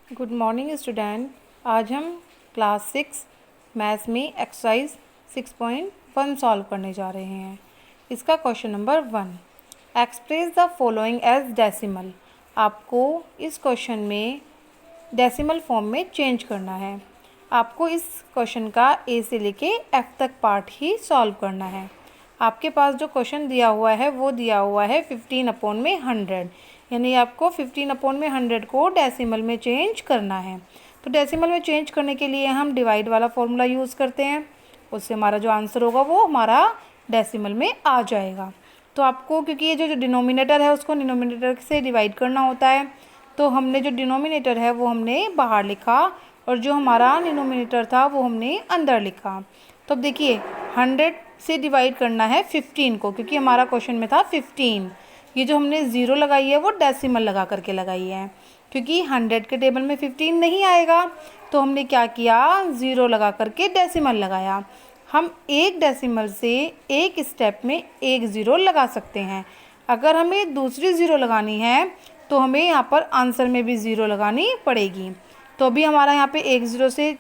Good morning student. आज हम class 6 maths में एक्सरसाइज 6.1 सॉल्व करने जा रहे हैं। इसका question number 1, express the following as decimal. आपको इस क्वेश्चन में डेसिमल फॉर्म में चेंज करना है। आपको इस क्वेश्चन का ए से लेके एफ तक पार्ट ही सॉल्व करना है। आपके पास जो क्वेश्चन दिया हुआ है वो दिया हुआ है 15/100, यानी आपको 15/100 को डेसिमल में चेंज करना है। तो डेसिमल में चेंज करने के लिए हम डिवाइड वाला फॉर्मूला यूज़ करते हैं, उससे हमारा जो आंसर होगा वो हमारा डेसिमल में आ जाएगा। तो आपको क्योंकि ये जो डिनोमिनेटर है उसको डिनोमिनेटर से डिवाइड करना होता है, तो हमने जो डिनोमिनेटर है वो हमने बाहर लिखा और जो हमारा डिनोमिनेटर था वो हमने अंदर लिखा। तो अब देखिए 100 से डिवाइड करना है 15 को, क्योंकि हमारा क्वेश्चन में था 15। ये जो हमने ज़ीरो लगाई है वो डेसिमल लगा करके लगाई है, क्योंकि 100 के टेबल में 15 नहीं आएगा। तो हमने क्या किया, ज़ीरो लगा करके डेसिमल लगाया। हम एक डेसिमल से एक स्टेप में एक ज़ीरो लगा सकते हैं। अगर हमें दूसरी ज़ीरो लगानी है तो हमें यहाँ पर आंसर में भी ज़ीरो लगानी पड़ेगी। तो अभी हमारा यहाँ पे एक ज़ीरो से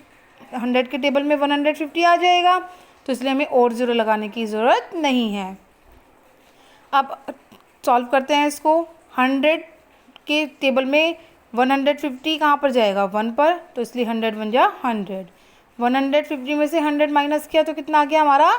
100 के टेबल में 150 आ जाएगा, तो इसलिए हमें और ज़ीरो लगाने की ज़रूरत नहीं है। अब सॉल्व करते हैं इसको। 100 के टेबल में 150 कहाँ पर जाएगा, 1 पर, तो इसलिए 100 बन जा 100। 150 में से 100 माइनस किया तो कितना आ गया हमारा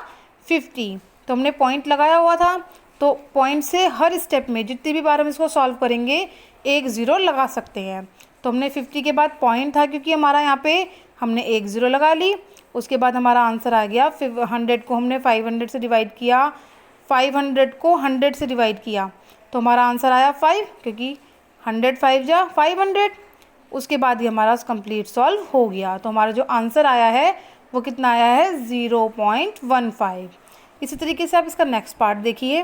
50। तो हमने पॉइंट लगाया हुआ था, तो पॉइंट से हर स्टेप में जितनी भी बार हम इसको सॉल्व करेंगे एक ज़ीरो लगा सकते हैं। तो हमने 50 के बाद पॉइंट था, क्योंकि हमारा यहाँ पे हमने एक ज़ीरो लगा ली। उसके बाद हमारा आंसर आ गया। 100 को हमने 500 से डिवाइड किया, 500 को 100 से डिवाइड किया, तो हमारा आंसर आया 5, क्योंकि 100 5 जा 500। उसके बाद ही हमारा कंप्लीट सॉल्व हो गया। तो हमारा जो आंसर आया है वो कितना आया है, 0.15। इसी तरीके से आप इसका नेक्स्ट पार्ट देखिए।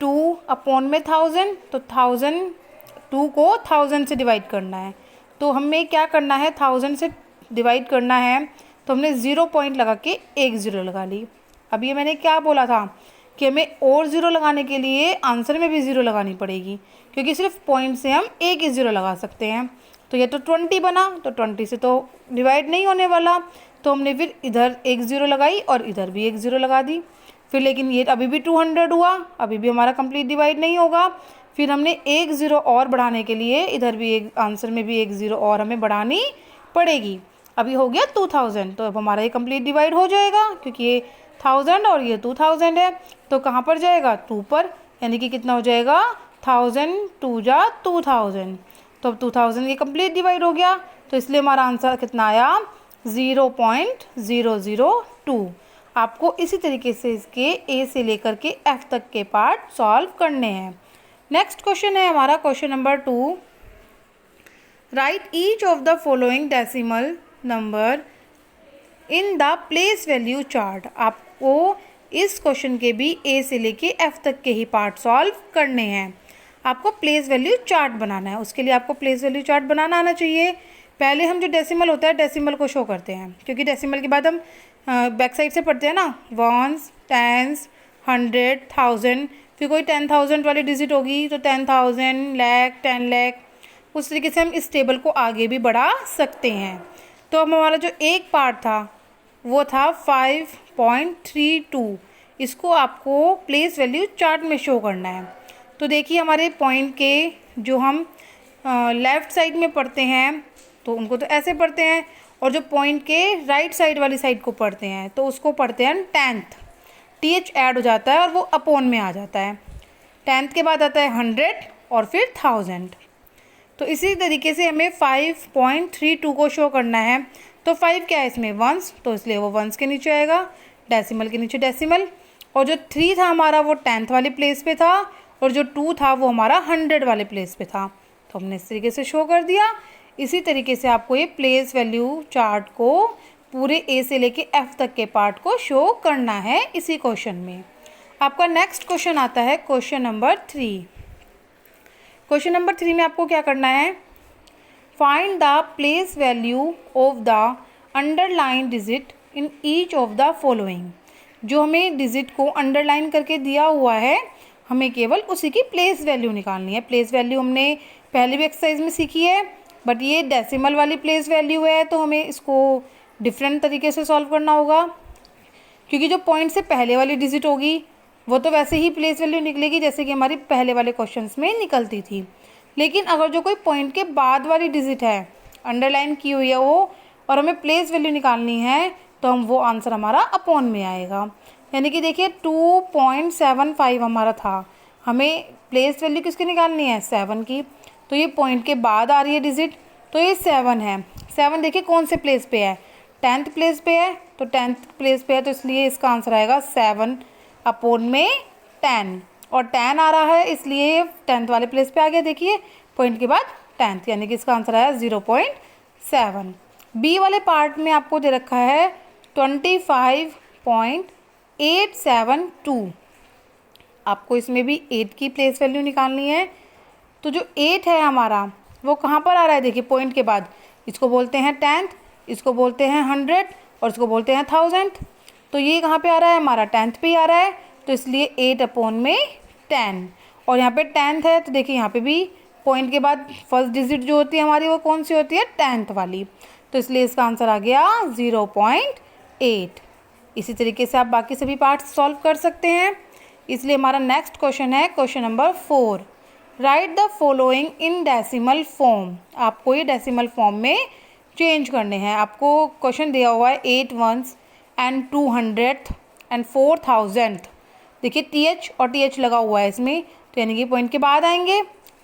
2/1000, तो 2 को 1000 से डिवाइड करना है। तो हमें क्या करना है, 1000 से डिवाइड करना है, तो हमने 0 पॉइंट लगा के एक ज़ीरो लगा ली। अब ये मैंने क्या बोला था कि हमें और ज़ीरो लगाने के लिए आंसर में भी ज़ीरो लगानी पड़ेगी, क्योंकि सिर्फ पॉइंट से हम एक ही ज़ीरो लगा सकते हैं। तो ये तो 20 बना, तो 20 से तो डिवाइड नहीं होने वाला, तो हमने फिर इधर एक ज़ीरो लगाई और इधर भी एक ज़ीरो लगा दी। फिर लेकिन ये अभी भी 200 हुआ, अभी भी हमारा कंप्लीट डिवाइड नहीं होगा। फिर हमने एक ज़ीरो और बढ़ाने के लिए इधर भी एक आंसर में भी एक ज़ीरो और हमें बढ़ानी पड़ेगी। अभी हो गया 2000, तो अब हमारा ये कंप्लीट डिवाइड हो जाएगा, क्योंकि ये 1000 और ये 2000 है, तो कहाँ पर जाएगा, 2 पर, यानी कि कितना हो जाएगा 1000 2 जा 2000। तो अब 2000 ये कंप्लीट डिवाइड हो गया, तो इसलिए हमारा आंसर कितना आया, 0.002। आपको इसी तरीके से इसके ए से लेकर के एफ तक के पार्ट सॉल्व करने हैं। नेक्स्ट क्वेश्चन है हमारा question number 2, right each of the following decimal number in the place value chart. आपको इस क्वेश्चन के भी ए से लेके एफ तक के ही पार्ट सॉल्व करने हैं। आपको प्लेस वैल्यू चार्ट बनाना है, उसके लिए आपको प्लेस वैल्यू चार्ट बनाना आना चाहिए। पहले हम जो डेसिमल होता है डेसिमल को शो करते हैं, क्योंकि डेसिमल के बाद हम बैक साइड से पढ़ते हैं ना, वंस, टेंस, 100, 1000, फिर कोई 10,000 वाली डिजिट होगी तो 10,000, लाख, 10 लाख, उस तरीके से हम इस टेबल को आगे भी बढ़ा सकते हैं। तो अब हमारा जो एक पार्ट था वो था 5.32। इसको आपको प्लेस वैल्यू चार्ट में शो करना है। तो देखिए हमारे पॉइंट के जो हम लेफ़्ट साइड में पढ़ते हैं तो उनको तो ऐसे पढ़ते हैं, और जो पॉइंट के राइट साइड वाली साइड को पढ़ते हैं तो उसको पढ़ते हैं 10th। TH ऐड हो जाता है और वो अपॉन में आ जाता है। 10th के बाद आता है 100 और फिर 1000। तो इसी तरीके से हमें 5.32 को शो करना है। तो 5 क्या है इसमें, वंस, तो इसलिए वो वंस के नीचे आएगा, डेसिमल के नीचे डेसिमल। और जो 3 था हमारा वो 10th वाले प्लेस पे था, और जो 2 था वो हमारा 100 वाले प्लेस पे था। तो हमने इस तरीके से शो कर दिया। इसी तरीके से आपको ये प्लेस वैल्यू चार्ट को पूरे ए से लेके एफ तक के पार्ट को शो करना है इसी क्वेश्चन में। आपका नेक्स्ट क्वेश्चन आता है क्वेश्चन नंबर 3। क्वेश्चन नंबर 3 में आपको क्या करना है, find the place value of the underline digit in each of the following. जो हमें डिजिट को अंडरलाइन करके दिया हुआ है, हमें केवल उसी की प्लेस वैल्यू निकालनी है। प्लेस वैल्यू हमने पहले भी एक्सरसाइज में सीखी है, बट ये डेसिमल वाली प्लेस वैल्यू है तो हमें इसको डिफरेंट तरीके से सॉल्व करना होगा, क्योंकि जो पॉइंट से पहले वाली डिजिट होगी वो तो वैसे ही प्लेस वैल्यू निकलेगी जैसे कि हमारी पहले वाले क्वेश्चंस में निकलती थी। लेकिन अगर जो कोई पॉइंट के बाद वाली डिजिट है, अंडरलाइन की हुई है वो, और हमें प्लेस वैल्यू निकालनी है, तो हम वो आंसर हमारा अपॉन में आएगा। यानी कि देखिए 2.75 हमारा था, हमें प्लेस वैल्यू किसकी निकालनी है, 7 की। तो ये पॉइंट के बाद आ रही है डिजिट, तो ये 7 है। 7 देखिए कौन से प्लेस पे है, 10th प्लेस पे है, तो 10th प्लेस पे है, तो इसलिए इसका आंसर आएगा 7 अपॉन में 10, और 10 आ रहा है इसलिए 10th वाले प्लेस पे आ गया। देखिए पॉइंट के बाद 10th, यानी कि इसका आंसर आया 0.7। बी वाले पार्ट में आपको दे रखा है 25.872, आपको इसमें भी 8 की प्लेस वैल्यू निकालनी है। तो जो 8 है हमारा वो कहाँ पर आ रहा है, देखिए पॉइंट के बाद, इसको बोलते हैं 10th, इसको बोलते हैं 100 और इसको बोलते हैं 1000। तो ये कहाँ पे आ रहा है, हमारा 10th पे ही आ रहा है, तो इसलिए 8 अपॉन में 10। और यहाँ पे 10th है, तो देखिए यहाँ पे भी पॉइंट के बाद फर्स्ट डिजिट जो होती है हमारी वो कौन सी होती है, 10th वाली, तो इसलिए इसका आंसर आ गया 0.8। इसी तरीके से आप बाकी सभी पार्ट्स सॉल्व कर सकते हैं। इसलिए हमारा नेक्स्ट क्वेश्चन है question number 4। Right the following in decimal form. आपको ये डेसिमल फॉर्म में चेंज करने हैं। आपको क्वेश्चन दिया हुआ है 8 ones and 200th and 4000th। देखिए TH और TH लगा हुआ है इसमें, तो यानी कि पॉइंट के बाद आएंगे।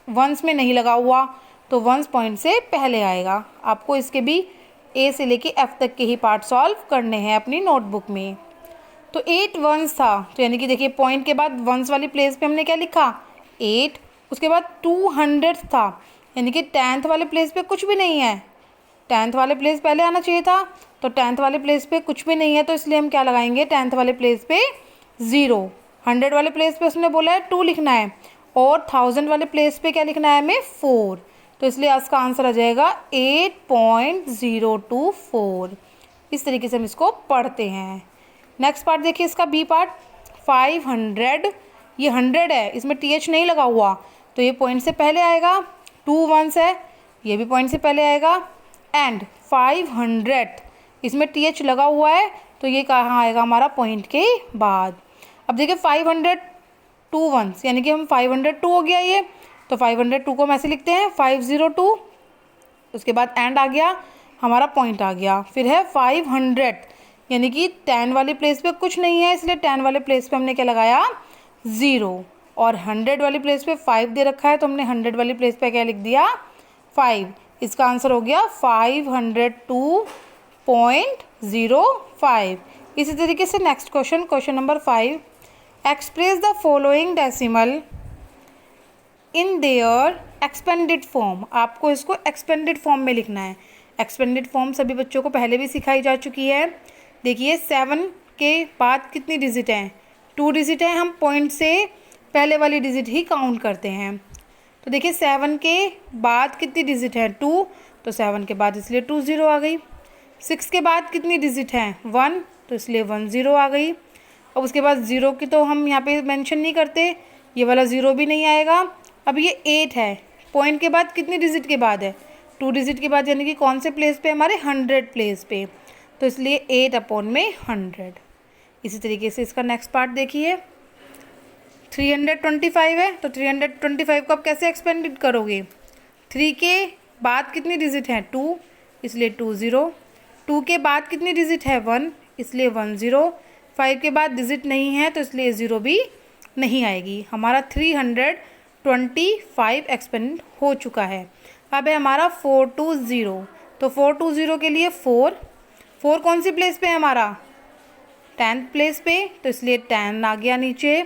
वंस में नहीं लगा हुआ तो वंस पॉइंट से पहले आएगा। आपको इसके भी A से लेके F तक के ही पार्ट सॉल्व करने हैं अपनी नोटबुक में। तो 8 वंस था, तो यानी कि देखिए पॉइंट के बाद वंस वाली प्लेस पे हमने क्या लिखा, 8। उसके बाद 200 था, यानी कि 10th वाले प्लेस पे कुछ भी नहीं है, 10th वाले प्लेस पहले आना चाहिए था, तो 10th वाले प्लेस पे कुछ भी नहीं है, तो इसलिए हम क्या लगाएंगे, 10th वाले प्लेस पे 0। 100 वाले प्लेस पे उसने बोला है 2 लिखना है, और 1000 वाले प्लेस पे क्या लिखना है हमें, 4। तो इसलिए इसका आंसर आ जाएगा 8.024। इस तरीके से हम इसको पढ़ते हैं। नेक्स्ट पार्ट देखिए इसका बी पार्ट, 500, ये 100 है, इसमें TH नहीं लगा हुआ, तो ये पॉइंट से पहले आएगा। 2 ones है, ये भी पॉइंट से पहले आएगा। एंड 500, इसमें TH लगा हुआ है, तो ये कहाँ आएगा हमारा, पॉइंट के बाद। अब देखिए 500 2 ones, यानी कि हम 502 हो गया ये, तो 502 को हम ऐसे लिखते हैं 502। उसके बाद एंड आ गया, हमारा पॉइंट आ गया। फिर है 500, यानी कि 10 वाली प्लेस पे कुछ नहीं है, इसलिए 10 वाले प्लेस पे हमने क्या लगाया, 0। और 100 वाली प्लेस पे 5 दे रखा है, तो हमने 100 वाली प्लेस पे क्या लिख दिया, 5। इसका आंसर हो गया 502.05। इसी तरीके से next question, question number 5। Express the following decimal in their expanded form. आपको इसको एक्सपेंडेड फॉर्म में लिखना है। एक्सपेंडेड फॉर्म सभी बच्चों को पहले भी सिखाई जा चुकी है। देखिए 7 के बाद कितनी डिजिट हैं, 2 डिजिट हैं, हम पॉइंट से पहले वाली डिजिट ही काउंट करते हैं। तो देखिए 7 के बाद कितनी डिजिट है, 2, तो 7 के बाद इसलिए 2 0 आ गई। 6 के बाद कितनी डिजिट हैं, 1, तो इसलिए 1 0 आ गई। अब उसके बाद 0 की तो हम यहाँ पे मेंशन नहीं करते, ये वाला 0 भी नहीं आएगा। अब ये 8 है, पॉइंट के बाद कितनी डिजिट के बाद है, 2 डिजिट के बाद, यानी कि कौन से प्लेस पे, हमारे 100 प्लेस पे, तो इसलिए 8 अपॉन में 100। इसी तरीके से इसका नेक्स्ट पार्ट देखिए, 325 है, तो 325 को आप कैसे एक्सपेंडेड करोगे, 3 के बाद कितनी डिजिट है, 2, इसलिए 2 0। 2 के बाद कितनी डिजिट है, 1, इसलिए 1 0। 5 के बाद डिजिट नहीं है, तो इसलिए 0 भी नहीं आएगी। हमारा 325 एक्सपेंड हो चुका है। अब है हमारा 420, तो 420 के लिए 4 कौन सी प्लेस पे है हमारा, 10th प्लेस पे, तो इसलिए 10 आ गया नीचे।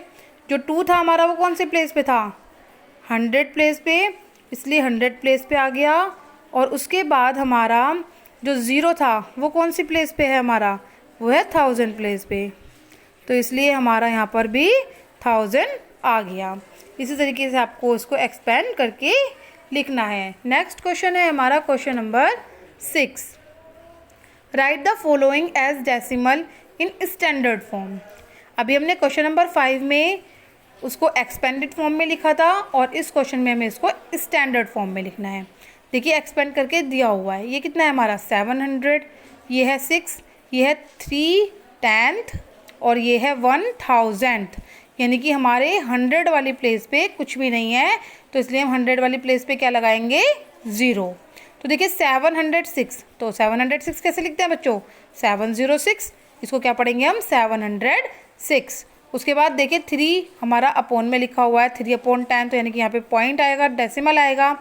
जो 2 था हमारा वो कौन से प्लेस पे था, 100 प्लेस पे, इसलिए 100 प्लेस पे आ गया। और उसके बाद हमारा जो 0 था वो कौन सी प्लेस पे है हमारा, वो है 1000 प्लेस पे, तो इसलिए हमारा यहाँ पर भी 1000 आ गया। इसी तरीके से आपको इसको एक्सपेंड करके लिखना है। नेक्स्ट क्वेश्चन है हमारा question number 6। Write the following as decimal in standard form. अभी हमने क्वेश्चन नंबर 5 में उसको एक्सपेंडेड फॉर्म में लिखा था और इस क्वेश्चन में हमें इसको स्टैंडर्ड फॉर्म में लिखना है। देखिए एक्सपेंड करके दिया हुआ है, ये कितना है हमारा 700, ये है 6, ये है 3/10 और ये है 1000, यानी कि हमारे 100 वाली प्लेस पे कुछ भी नहीं है, तो इसलिए हम 100 वाली प्लेस पे क्या लगाएंगे 0। तो देखिए 706, तो 706 कैसे लिखते हैं बच्चों 706, इसको क्या पढ़ेंगे हम 706। उसके बाद देखिए 3 हमारा अपॉन में लिखा हुआ है, 3/10, तो यानी कि यहाँ पे पॉइंट आएगा, डेसिमल आएगा,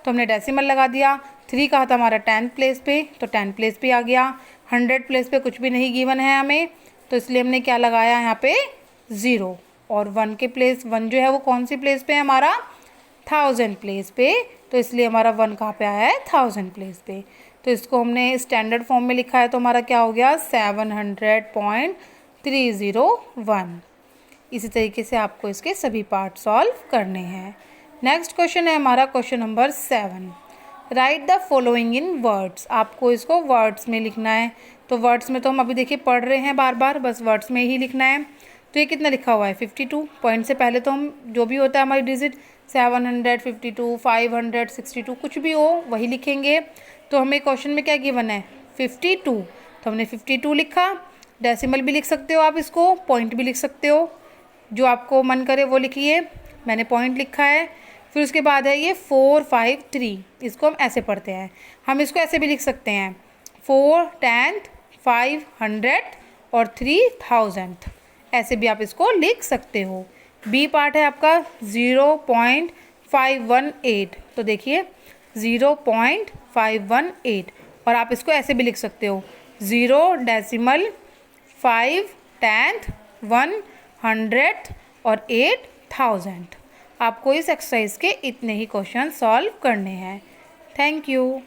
तो हमने डेसिमल लगा दिया। 3 कहा था हमारा 10 प्लेस पे, तो 10 प्लेस पे आ गया। 100 प्लेस पे कुछ भी नहीं गिवन है हमें, तो इसलिए हमने क्या लगाया यहाँ पे 0। और 1 के प्लेस 1 जो है वो कौन सी प्लेस पे है हमारा 1000 प्लेस पे, तो इसलिए हमारा 1 कहाँ पे आया है 1000 प्लेस पे। तो इसको हमने स्टैंडर्ड फॉर्म में लिखा है, तो हमारा क्या हो गया 700.301। इसी तरीके से आपको इसके सभी पार्ट सॉल्व करने हैं। नेक्स्ट क्वेश्चन है हमारा question number 7। Right the following in words. आपको इसको वर्ड्स में लिखना है, तो वर्ड्स में तो हम अभी देखिए पढ़ रहे हैं बार बार, बस वर्ड्स में ही लिखना है। तो ये कितना लिखा हुआ है 52, पॉइंट से पहले तो हम जो भी होता है हमारी डिजिट 752, 562 कुछ भी हो वही लिखेंगे। तो हमें क्वेश्चन में क्या गिवन है 52, तो हमने 52 लिखा। डेसिमल भी लिख सकते हो आप, इसको पॉइंट भी लिख सकते हो, जो आपको मन करे वो लिखिए। मैंने पॉइंट लिखा है। फिर उसके बाद है ये 453, इसको हम ऐसे पढ़ते हैं। हम इसको ऐसे भी लिख सकते हैं 4, 10, 500 और 3000, ऐसे भी आप इसको लिख सकते हो। बी पार्ट है आपका 0.518, तो देखिए 0.518, और आप इसको ऐसे भी लिख सकते हो 0.5, 10th, 100 और 8000। आपको इस एक्सरसाइज के इतने ही क्वेश्चन सॉल्व करने हैं। Thank you.